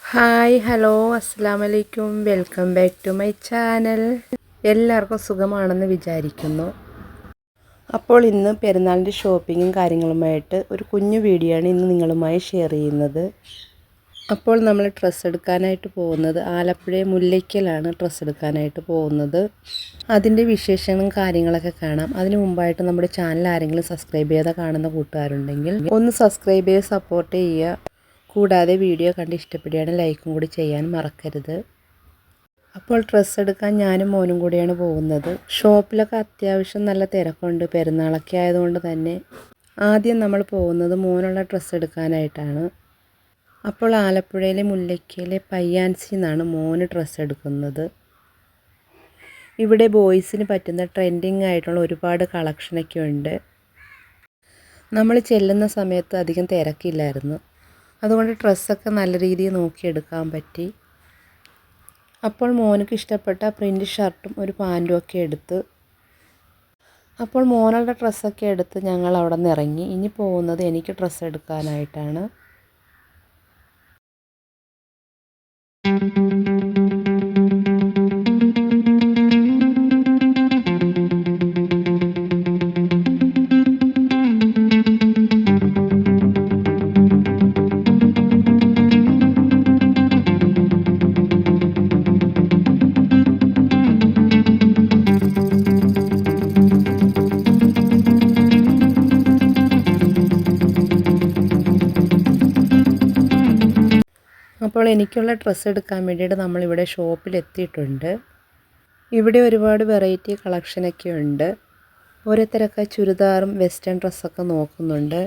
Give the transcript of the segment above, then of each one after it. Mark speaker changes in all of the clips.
Speaker 1: Hi hello അസ്സാം വലൈക്കും welcome back to my channel. എല്ലാവർക്കും സുഖമാണെന്ന് വിചാരിക്കുന്നു. അപ്പോൾ ഇന്ന് പെരുന്നാളിൻ്റെ ഷോപ്പിങ്ങും കാര്യങ്ങളുമായിട്ട് ഒരു കുഞ്ഞു വീഡിയോ ആണ് ഇന്ന് നിങ്ങളുമായി ഷെയർ ചെയ്യുന്നത്. അപ്പോൾ നമ്മൾ ഡ്രസ്സ് എടുക്കാനായിട്ട് പോകുന്നത് ആലപ്പുഴ മുല്ലയ്ക്കലാണ് ഡ്രസ്സ് എടുക്കാനായിട്ട് പോകുന്നത്. അതിൻ്റെ വിശേഷങ്ങളും കാര്യങ്ങളൊക്കെ കാണാം. അതിന് മുമ്പായിട്ട് നമ്മുടെ ചാനൽ ആരെങ്കിലും സബ്സ്ക്രൈബ് ചെയ്താൽ കാണുന്ന കൂട്ടുകാരുണ്ടെങ്കിൽ ഒന്ന് സബ്സ്ക്രൈബ് ചെയ്ത് സപ്പോർട്ട് ചെയ്യുക. കൂടാതെ വീഡിയോ കണ്ട് ഇഷ്ടപ്പെടുകയാണ് ലൈക്കും കൂടി ചെയ്യാൻ മറക്കരുത്. അപ്പോൾ ഡ്രസ്സ് എടുക്കാൻ ഞാനും മോനും കൂടിയാണ് പോകുന്നത്. ഷോപ്പിലൊക്കെ അത്യാവശ്യം നല്ല തിരക്കുണ്ട്, പെരുന്നാളൊക്കെ ആയതുകൊണ്ട് തന്നെ. ആദ്യം നമ്മൾ പോകുന്നത് മോനുള്ള ഡ്രസ്സ് എടുക്കാനായിട്ടാണ്. അപ്പോൾ ആലപ്പുഴയിലെ മുല്ലയ്ക്കയിലെ പയ്യാൻസി എന്നാണ് മോന് ഡ്രസ്സ് എടുക്കുന്നത്. ഇവിടെ ബോയ്സിന് പറ്റുന്ന ട്രെൻഡിങ് ആയിട്ടുള്ള ഒരുപാട് കളക്ഷനൊക്കെ ഉണ്ട്. നമ്മൾ ചെല്ലുന്ന സമയത്ത് അധികം തിരക്കില്ലായിരുന്നു, അതുകൊണ്ട് ഡ്രസ്സൊക്കെ നല്ല രീതിയിൽ നോക്കിയെടുക്കാൻ പറ്റി. അപ്പോൾ മോനക്ക് ഇഷ്ടപ്പെട്ട പ്രിൻ്റ് ഷർട്ടും ഒരു പാൻറ്റും ഒക്കെ എടുത്ത് അപ്പോൾ മോനുള്ള ഡ്രസ്സൊക്കെ എടുത്ത് ഞങ്ങൾ അവിടെ നിന്ന് ഇറങ്ങി. ഇനി പോകുന്നത് എനിക്ക് ഡ്രസ്സ് എടുക്കാനായിട്ടാണ്. അപ്പോൾ എനിക്കുള്ള ഡ്രസ്സ് എടുക്കാൻ വേണ്ടിയിട്ട് നമ്മളിവിടെ ഷോപ്പിലെത്തിയിട്ടുണ്ട്. ഇവിടെ ഒരുപാട് വെറൈറ്റി കളക്ഷനൊക്കെ ഉണ്ട്. ഓരോരുത്തരൊക്കെ ചുരിദാറും വെസ്റ്റേൺ ഡ്രസ്സൊക്കെ നോക്കുന്നുണ്ട്.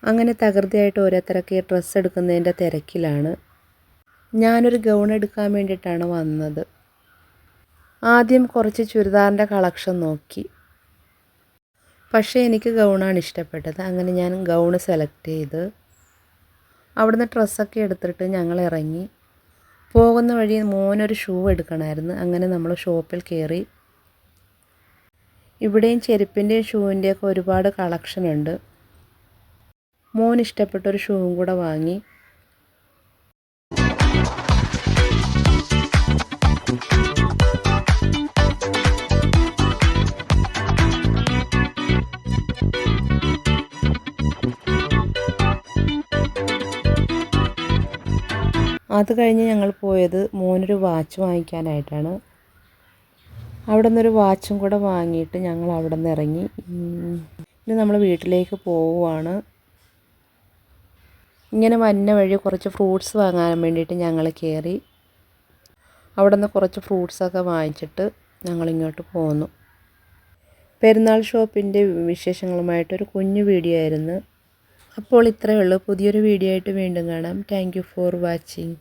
Speaker 1: അങ്ങനെ തകൃതിയായിട്ട് ഓരോരുത്തരൊക്കെ ഡ്രസ്സ് എടുക്കുന്നതിൻ്റെ തിരക്കിലാണ്. ഞാനൊരു ഗൗൺ എടുക്കാൻ വേണ്ടിയിട്ടാണ് വന്നത്. ആദ്യം കുറച്ച് ചുരിദാറിൻ്റെ കളക്ഷൻ നോക്കി, പക്ഷേ എനിക്ക് ഗൗണാണ് ഇഷ്ടപ്പെട്ടത്. അങ്ങനെ ഞാൻ ഗൗണ് സെലക്ട് ചെയ്ത് അവിടുന്ന് ഡ്രസ്സൊക്കെ എടുത്തിട്ട് ഞങ്ങൾ ഇറങ്ങി. പോകുന്ന വഴി മോനൊരു ഷൂ എടുക്കണമായിരുന്നു. അങ്ങനെ നമ്മൾ ഷോപ്പിൽ കയറി. ഇവിടെയും ചെരുപ്പിൻ്റെയും ഷൂവിൻ്റെയൊക്കെ ഒരുപാട് കളക്ഷൻ ഉണ്ട്. മോൻ ഇഷ്ടപ്പെട്ടൊരു ഷൂവും കൂടെ വാങ്ങി. അത് കഴിഞ്ഞ് ഞങ്ങൾ പോയത് മോനൊരു വാച്ച് വാങ്ങിക്കാനായിട്ടാണ്. അവിടെ നിന്നൊരു വാച്ചും കൂടെ വാങ്ങിയിട്ട് ഞങ്ങൾ അവിടെ നിന്ന് ഇറങ്ങി. ഇനി നമ്മൾ വീട്ടിലേക്ക് പോവുകയാണ്. ഇങ്ങനെ വന്ന വഴി കുറച്ച് ഫ്രൂട്ട്സ് വാങ്ങാൻ വേണ്ടിയിട്ട് ഞങ്ങൾ കയറി. അവിടെ നിന്ന് കുറച്ച് ഫ്രൂട്ട്സൊക്കെ വാങ്ങിച്ചിട്ട് ഞങ്ങളിങ്ങോട്ട് പോന്നു. പെരുന്നാൾ ഷോപ്പിൻ്റെ വിശേഷങ്ങളുമായിട്ടൊരു കുഞ്ഞു വീഡിയോ ആയിരുന്നു. അപ്പോൾ ഇത്രയേ ഉള്ളൂ. പുതിയൊരു വീഡിയോ ആയിട്ട് വീണ്ടും കാണാം. Thank you for watching.